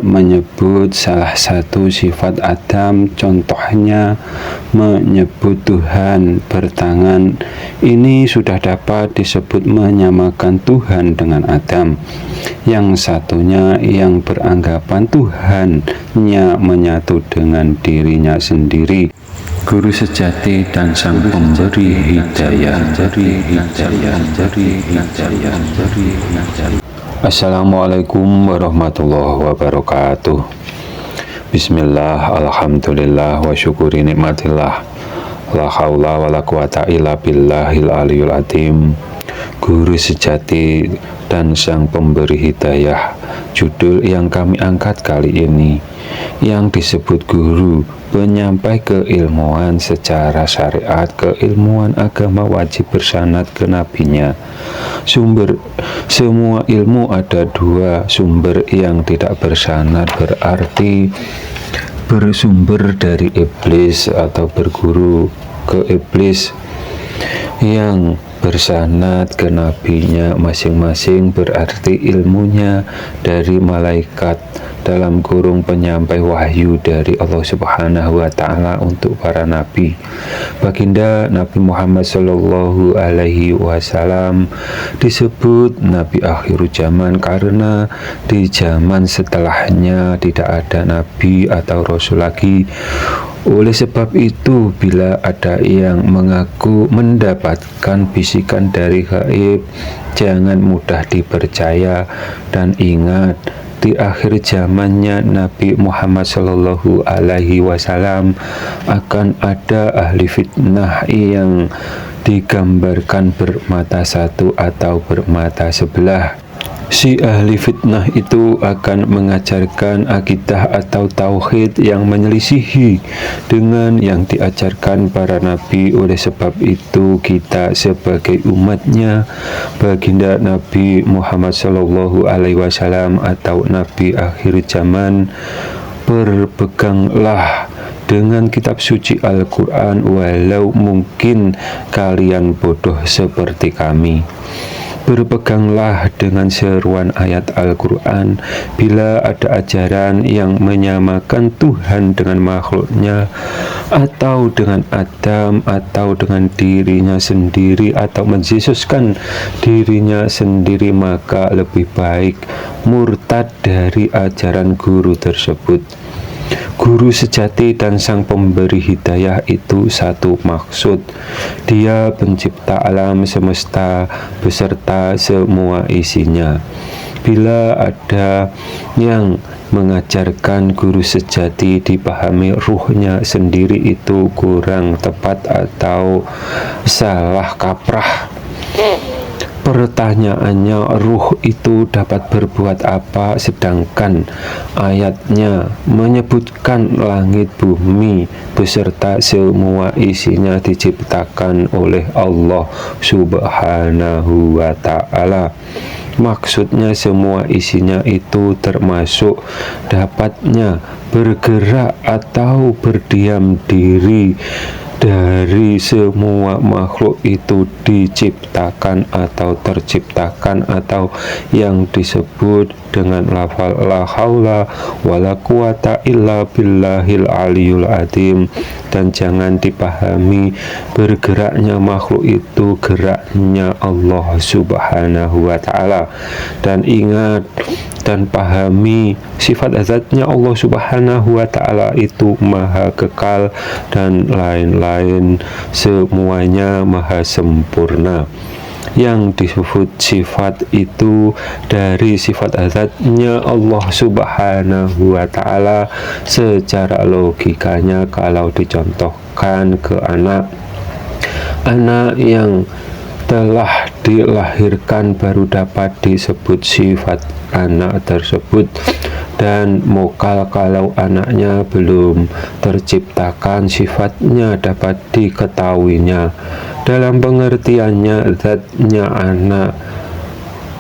menyebut salah satu sifat Adam, contohnya menyebut Tuhan bertangan. Ini sudah dapat disebut menyamakan Tuhan dengan Adam. Yang satunya yang beranggapan Tuhannya menyatu dengan dirinya sendiri. Guru sejati dan sang pemberi hidayah. Assalamualaikum warahmatullahi wabarakatuh. Bismillah, alhamdulillah, wa syukuri nikmatillah. La haula wa la quwata illa billahil aliyul azim. Guru sejati dan sang pemberi hidayah. Judul yang kami angkat kali ini, yang disebut guru, penyampai keilmuan secara syariat, keilmuan agama wajib bersanad ke nabinya. Sumber semua ilmu ada dua, sumber yang tidak bersanad berarti bersumber dari iblis atau berguru ke iblis. Yang bersanad ke nabinya masing-masing berarti ilmunya dari malaikat dalam kurung penyampai wahyu dari Allah Subhanahu wa Ta'ala untuk para nabi. Baginda Nabi Muhammad Sallallahu Alaihi Wasallam disebut Nabi akhir zaman karena di zaman setelahnya tidak ada nabi atau rasul lagi. Oleh sebab itu, bila ada yang mengaku mendapatkan bisikan dari gaib, jangan mudah dipercaya. Dan ingat, di akhir zamannya Nabi Muhammad Sallallahu Alaihi Wasallam akan ada ahli fitnah yang digambarkan bermata satu atau bermata sebelah. Si ahli fitnah itu akan mengajarkan akidah atau tauhid yang menyelisihi dengan yang diajarkan para nabi. Oleh sebab itu, kita sebagai umatnya, baginda Nabi Muhammad Sallallahu Alaihi Wasallam atau Nabi akhir zaman, berpeganglah dengan kitab suci Al-Quran walau mungkin kalian bodoh seperti kami. Berpeganglah dengan seruan ayat Al-Quran. Bila ada ajaran yang menyamakan Tuhan dengan makhluknya, atau dengan Adam, atau dengan dirinya sendiri, atau menyesuskan dirinya sendiri, maka lebih baik murtad dari ajaran guru tersebut. Guru sejati dan sang pemberi hidayah itu satu maksud. Dia pencipta alam semesta beserta semua isinya. Bila ada yang mengajarkan guru sejati dipahami ruhnya sendiri, itu kurang tepat atau salah kaprah. Pertanyaannya, ruh itu dapat berbuat apa, sedangkan ayatnya menyebutkan langit bumi beserta semua isinya diciptakan oleh Allah Subhanahu wa Ta'ala. Maksudnya semua isinya itu termasuk dapatnya bergerak atau berdiam diri dari semua makhluk itu diciptakan atau terciptakan, atau yang disebut dengan lafal la haula wala quwata illa billahil aliyul azim. Dan jangan dipahami bergeraknya makhluk itu geraknya Allah Subhanahu wa Ta'ala. Dan ingat dan pahami sifat zatnya Allah Subhanahu wa Ta'ala itu maha kekal dan lain-lain, semuanya maha sempurna. Yang disebut sifat itu dari sifat zatnya Allah Subhanahu wa Ta'ala. Secara logikanya, kalau dicontohkan ke anak yang telah dilahirkan baru dapat disebut sifat anak tersebut. Dan mokal kalau anaknya belum terciptakan, sifatnya dapat diketahuinya. Dalam pengertiannya, zatnya anak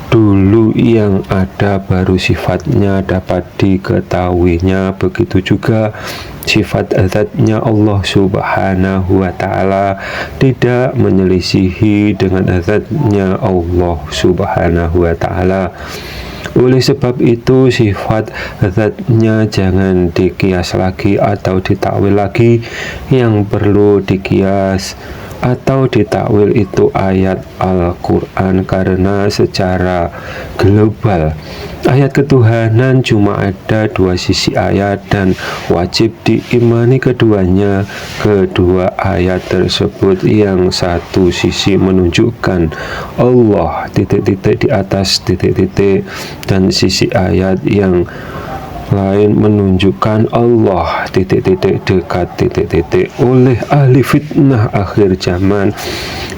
dulu yang ada baru sifatnya dapat diketahuinya. Begitu juga sifat zatnya Allah Subhanahu wa Ta'ala tidak menyelisihi dengan zatnya Allah Subhanahu wa Ta'ala. Oleh sebab itu, sifat zatnya jangan dikias lagi atau ditakwil lagi. Yang perlu dikias atau ditakwil itu ayat Al-Quran, karena secara global ayat ketuhanan cuma ada dua sisi ayat dan wajib diimani keduanya. Kedua ayat tersebut, yang satu sisi menunjukkan Allah titik-titik di atas titik-titik, dan sisi ayat yang lain menunjukkan Allah titik-titik dekat titik-titik. Oleh ahli fitnah akhir zaman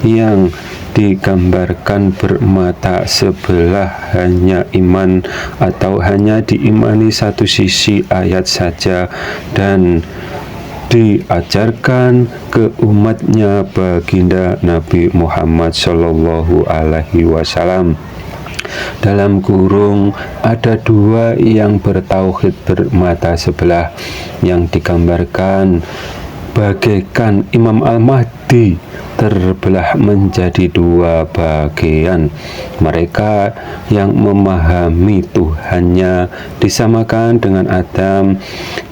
yang digambarkan bermata sebelah hanya iman atau hanya diimani satu sisi ayat saja, dan diajarkan ke umatnya baginda Nabi Muhammad Shallallahu Alaihi Wasallam. Dalam kurung, ada dua yang bertauhid bermata sebelah, yang digambarkan bagaikan Imam Al-Mahdi terbelah menjadi dua bagian. Mereka yang memahami Tuhannya disamakan dengan Adam.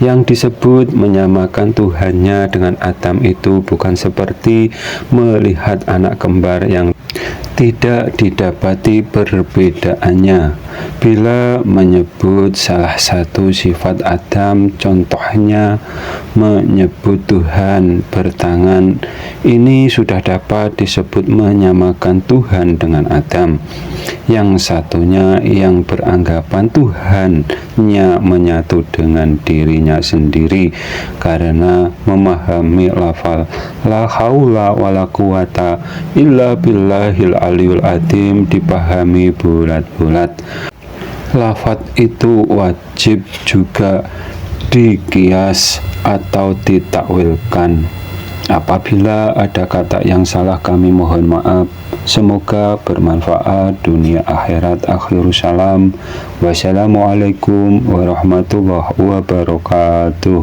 Yang disebut menyamakan Tuhannya dengan Adam itu bukan seperti melihat anak kembar yang tidak didapati perbedaannya. Bila menyebut salah satu sifat Adam, contohnya menyebut Tuhan bertangan, ini sudah dapat disebut menyamakan Tuhan dengan Adam. Yang satunya yang beranggapan Tuhannya menyatu dengan dirinya sendiri, karena memahami lafal la haula wala quwata illa billahil aliyul azim dipahami bulat-bulat. Lafaz itu wajib juga dikias atau ditakwilkan. Apabila ada kata yang salah, kami mohon maaf. Semoga bermanfaat dunia akhirat. Akhirus salam. Wassalamualaikum warahmatullahi wabarakatuh.